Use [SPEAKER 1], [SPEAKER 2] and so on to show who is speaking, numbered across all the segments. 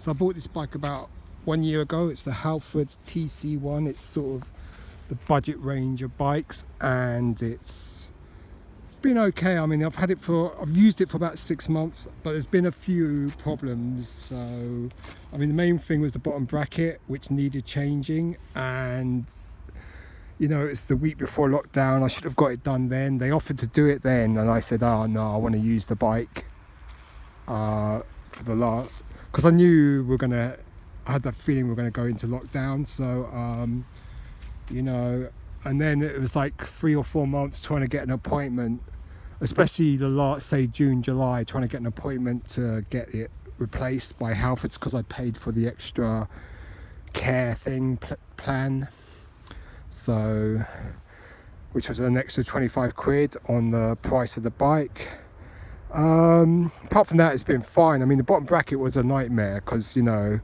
[SPEAKER 1] So I bought this bike about 1 year ago. It's the Halfords TC-1. It's sort of the budget range of bikes, and it's been okay. I mean, I've used it for about 6 months, but there's been a few problems. So, I mean, the main thing was the bottom bracket, which needed changing, and you know, it's the week before lockdown. I should have got it done then. They offered to do it then, and I said, oh no, I want to use the bike for the last, because I knew I had that feeling we're gonna go into lockdown. So you know, and then it was like 3 or 4 months trying to get an appointment, especially the last, say June, July, trying to get an appointment to get it replaced by Halfords, because I paid for the extra care plan. So, which was an extra 25 quid on the price of the bike. Apart from that, it's been fine. I mean, the bottom bracket was a nightmare, because you know,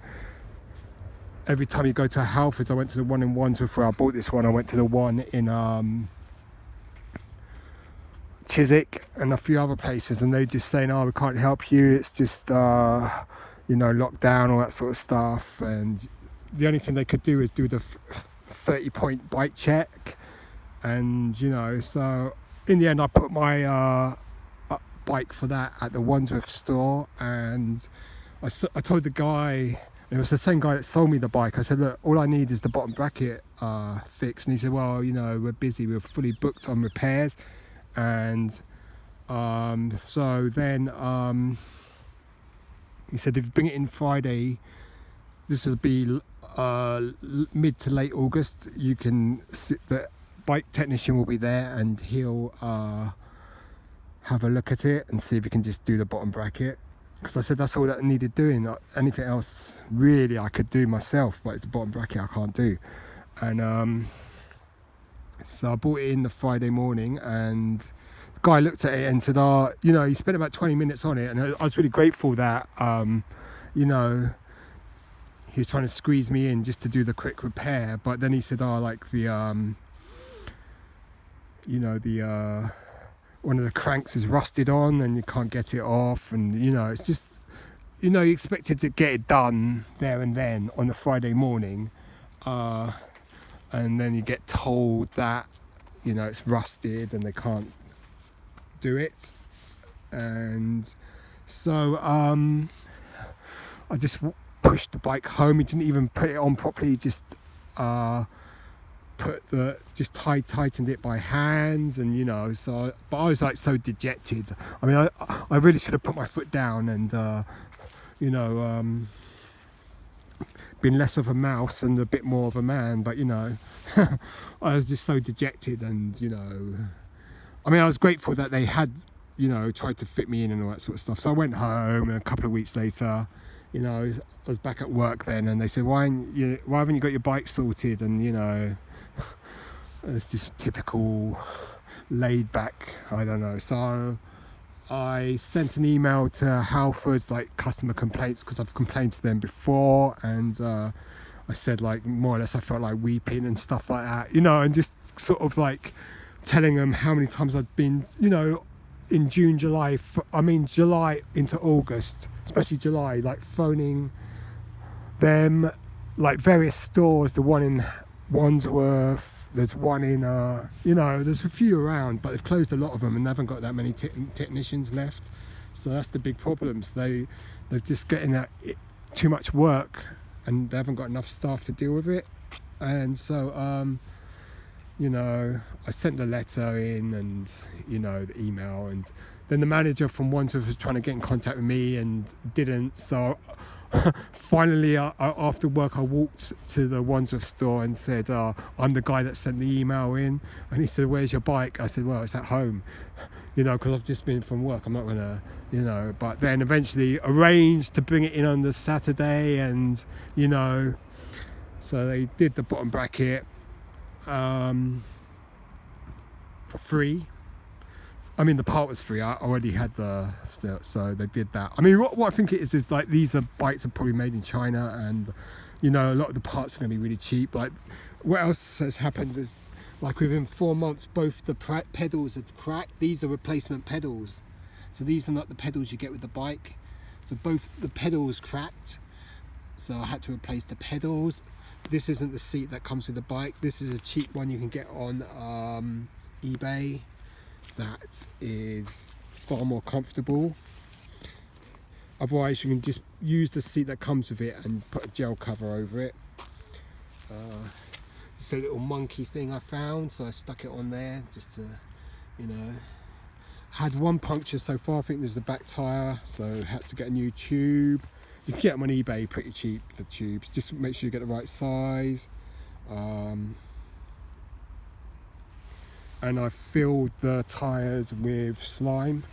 [SPEAKER 1] every time you go to a Halfords, I went to the one in Wandsworth where I bought this one. I went to the one in Chiswick and a few other places, and they just saying, oh, we can't help you, it's just you know, lockdown, all that sort of stuff. And the only thing they could do is do the 30-point bike check. And you know, so in the end I put my bike for that at the Wandsworth store, and I told the guy, it was the same guy that sold me the bike, I said, look, all I need is the bottom bracket fixed. And he said, well, you know, we're busy, we're fully booked on repairs. And so then he said, if you bring it in Friday, this will be mid to late August, you can sit, the bike technician will be there, and he'll have a look at it and see if he can just do the bottom bracket. Because I said that's all that needed doing. Anything else really I could do myself, but it's the bottom bracket I can't do. And so I brought it in the Friday morning, and the guy looked at it and said, oh, you know, he spent about 20 minutes on it, and I was really grateful that you know, he was trying to squeeze me in just to do the quick repair. But then he said, oh, like the you know, the one of the cranks is rusted on and you can't get it off, and you know, it's just, you know, you expected to get it done there and then on a Friday morning, and then you get told that, you know, it's rusted and they can't do it. And so I just pushed the bike home. He didn't even put it on properly, just tightened it by hands, and you know, so but I was like so dejected. I mean, I really should have put my foot down and you know, been less of a mouse and a bit more of a man. But you know, I was just so dejected, and you know, I mean, I was grateful that they had, you know, tried to fit me in and all that sort of stuff. So I went home, and a couple of weeks later, you know, I was back at work then, and they said, why haven't you got your bike sorted? And you know, it's just typical laid back, I don't know. So I sent an email to Halfords, like customer complaints, because I've complained to them before, and I said, like, more or less I felt like weeping and stuff like that, you know, and just sort of like telling them how many times I'd been, you know, in June, July, July into August, especially July, like phoning them, like various stores, the one in Wandsworth, there's one in you know, there's a few around, but they've closed a lot of them and they haven't got that many technicians left. So that's the big problems. They're just getting too much work, and they haven't got enough staff to deal with it. And so you know, I sent the letter in, and you know, the email, and then the manager from Wandsworth was trying to get in contact with me and didn't. So finally, after work, I walked to the Wandsworth store and said, I'm the guy that sent the email in. And he said, where's your bike? I said, well, it's at home, you know, because I've just been from work, I'm not gonna, you know. But then eventually arranged to bring it in on the Saturday, and you know, so they did the bottom bracket for free. I mean, the part was free. I already had so they did that. I mean, what I think it is like, these bikes are probably made in China, and you know, a lot of the parts are going to be really cheap. Like, what else has happened is, like, within 4 months, both the pedals have cracked. These are replacement pedals, so these are not the pedals you get with the bike. So both the pedals cracked, so I had to replace the pedals. This isn't the seat that comes with the bike. This is a cheap one you can get on eBay that is far more comfortable. Otherwise you can just use the seat that comes with it and put a gel cover over it. It's a little monkey thing I found, so I stuck it on there just to, you know. Had one puncture so far. I think there's the back tyre, so had to get a new tube. You can get them on eBay pretty cheap, the tubes. Just make sure you get the right size. And I filled the tyres with slime.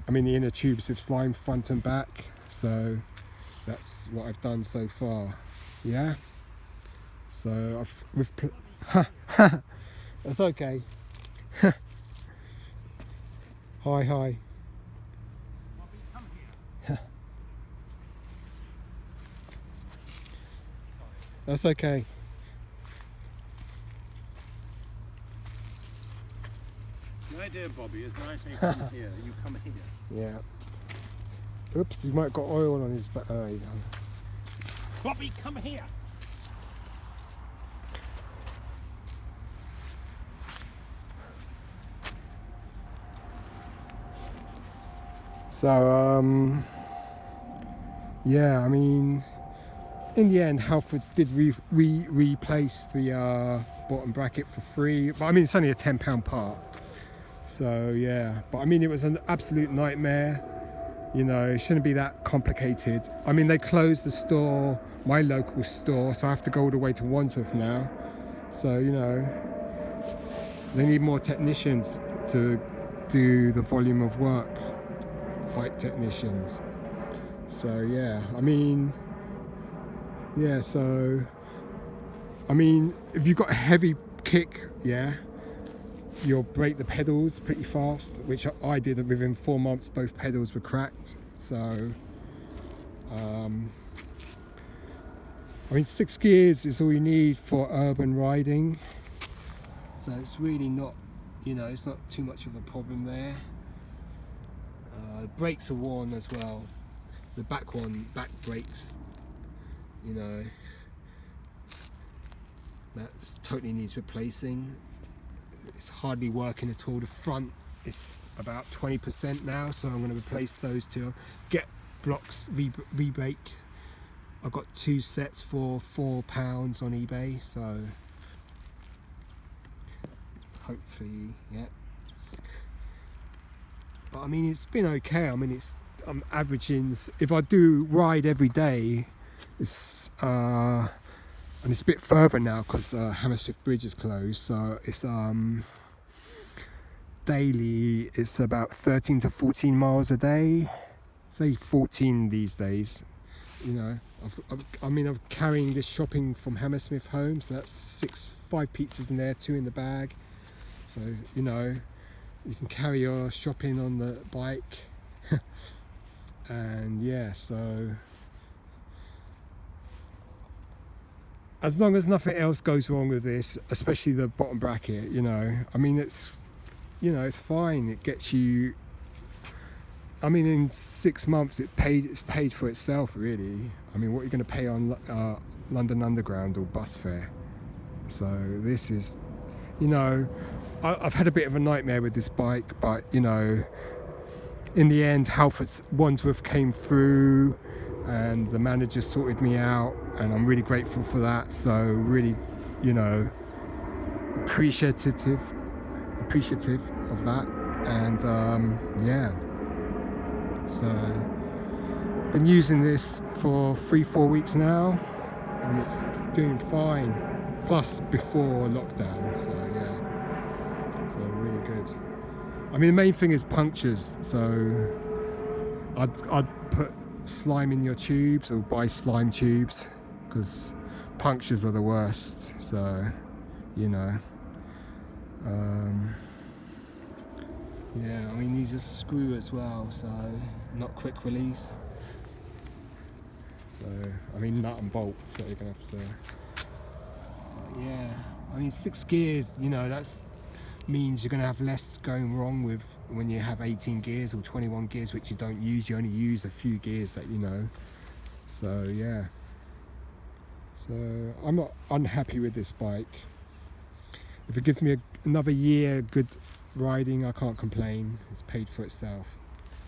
[SPEAKER 1] I mean the inner tubes with slime front and back. So that's what I've done so far. Yeah. So that's okay. Hi. That's okay.
[SPEAKER 2] The idea, Bobby, is when I say come here, you come here.
[SPEAKER 1] Yeah. Oops, he might have got oil on his back.
[SPEAKER 2] Bobby, come here.
[SPEAKER 1] So, yeah, I mean, in the end, Halfords did replace the bottom bracket for free. But I mean, it's only a £10 part. So, yeah. But I mean, it was an absolute nightmare. You know, it shouldn't be that complicated. I mean, they closed the store, my local store, so I have to go all the way to Wandsworth now. So, you know, they need more technicians to do the volume of work. Bike technicians. So yeah, I mean, yeah, so I mean, if you've got a heavy kick, yeah, you'll break the pedals pretty fast, which I did. Within 4 months both pedals were cracked. So I mean, 6 gears is all you need for urban riding, so it's really not, you know, it's not too much of a problem there. Brakes are worn as well. The back brakes, you know, that totally needs replacing. It's hardly working at all. The front is about 20% now, so I'm going to replace those two. Get blocks re-brake. I've got 2 sets for £4 on eBay, so hopefully, yeah. But I mean, it's been okay. I mean, I'm averaging, if I do ride every day, it's and it's a bit further now because Hammersmith Bridge is closed, so it's daily it's about 13 to 14 miles a day, say 14 these days. You know, I'm carrying this shopping from Hammersmith home, so that's 5 pizzas in there, 2 in the bag, so you know, you can carry your shopping on the bike. And yeah, so as long as nothing else goes wrong with this, especially the bottom bracket, you know, I mean, it's, you know, it's fine. It gets you, I mean, in 6 months it's paid for itself, really. I mean, what are you going to pay on London Underground or bus fare? So this is, you know, I've had a bit of a nightmare with this bike, but you know, in the end, Halfords Wandsworth came through and the manager sorted me out, and I'm really grateful for that. So really, you know, appreciative of that. And yeah, so been using this for 3-4 weeks now, and it's doing fine, plus before lockdown, so yeah, so really good. I mean, the main thing is punctures, so I'd put slime in your tubes or buy slime tubes, because punctures are the worst. So, you know, yeah, I mean, these are screw as well, so not quick release. So, I mean, nut and bolt, so you're gonna have to, yeah, I mean, 6 gears, you know, that's means you're going to have less going wrong with when you have 18 gears or 21 gears, which you don't use. You only use a few gears that you know. So yeah, So I'm not unhappy with this bike. If it gives me another year good riding, I can't complain. It's paid for itself.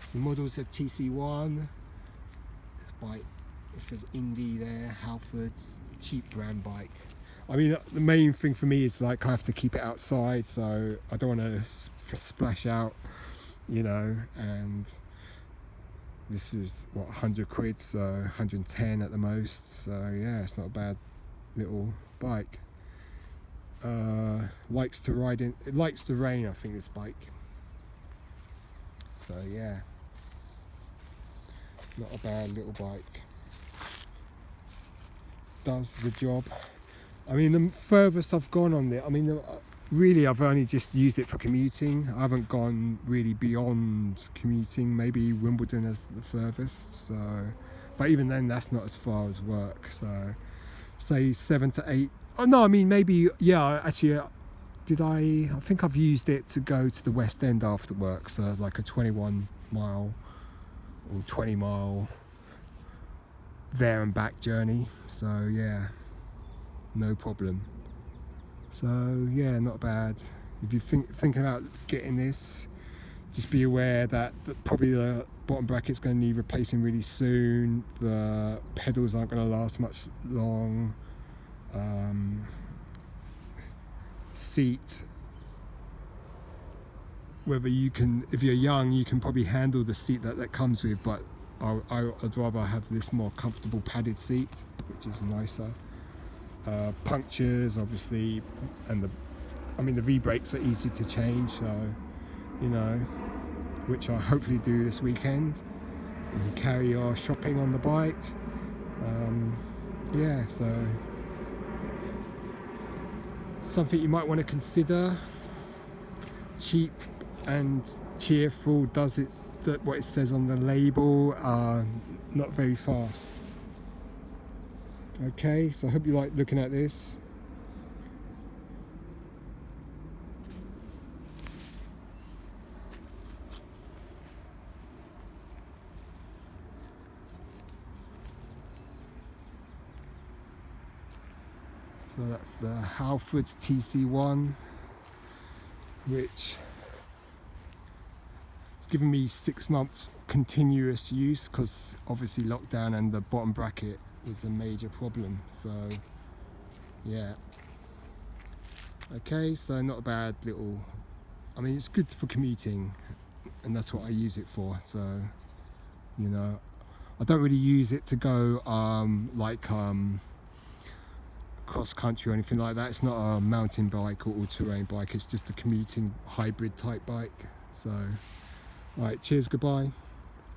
[SPEAKER 1] So the model's a TC-1. This bike, it says Indi there, Halfords, cheap brand bike. I mean, the main thing for me is like I have to keep it outside, so I don't want to splash out, you know, and this is what, 100 quid, so 110 at the most. So yeah, it's not a bad little bike. Likes to ride in, it likes the rain, I think, this bike. So yeah, not a bad little bike. Does the job. I mean, the furthest I've gone on there, I mean, really I've only just used it for commuting. I haven't gone really beyond commuting. Maybe Wimbledon is the furthest, so, but even then that's not as far as work. So say 7 to 8. Oh no, I mean, maybe, yeah, actually I think I've used it to go to the West End after work, so like a 21 mile or 20 mile there and back journey. So yeah, no problem. So yeah, not bad. If you're thinking about getting this, just be aware that probably the bottom bracket's going to need replacing really soon. The pedals aren't going to last much long. Seat, whether you can, if you're young, you can probably handle the seat that comes with, but I'd rather have this more comfortable padded seat, which is nicer. Punctures, obviously, and the V-brakes are easy to change, so, you know, which I'll hopefully do this weekend, and carry our shopping on the bike. Yeah, so something you might want to consider. Cheap and cheerful, does what it says on the label, not very fast. Okay, so I hope you like looking at this. So that's the Halfords TC-1, which has given me 6 months continuous use, because obviously lockdown and the bottom bracket was a major problem. So yeah, okay, so not a bad little, I mean, it's good for commuting, and that's what I use it for. So, you know, I don't really use it to go cross country or anything like that. It's not a mountain bike or all-terrain bike, it's just a commuting hybrid type bike. So, alright, cheers, goodbye.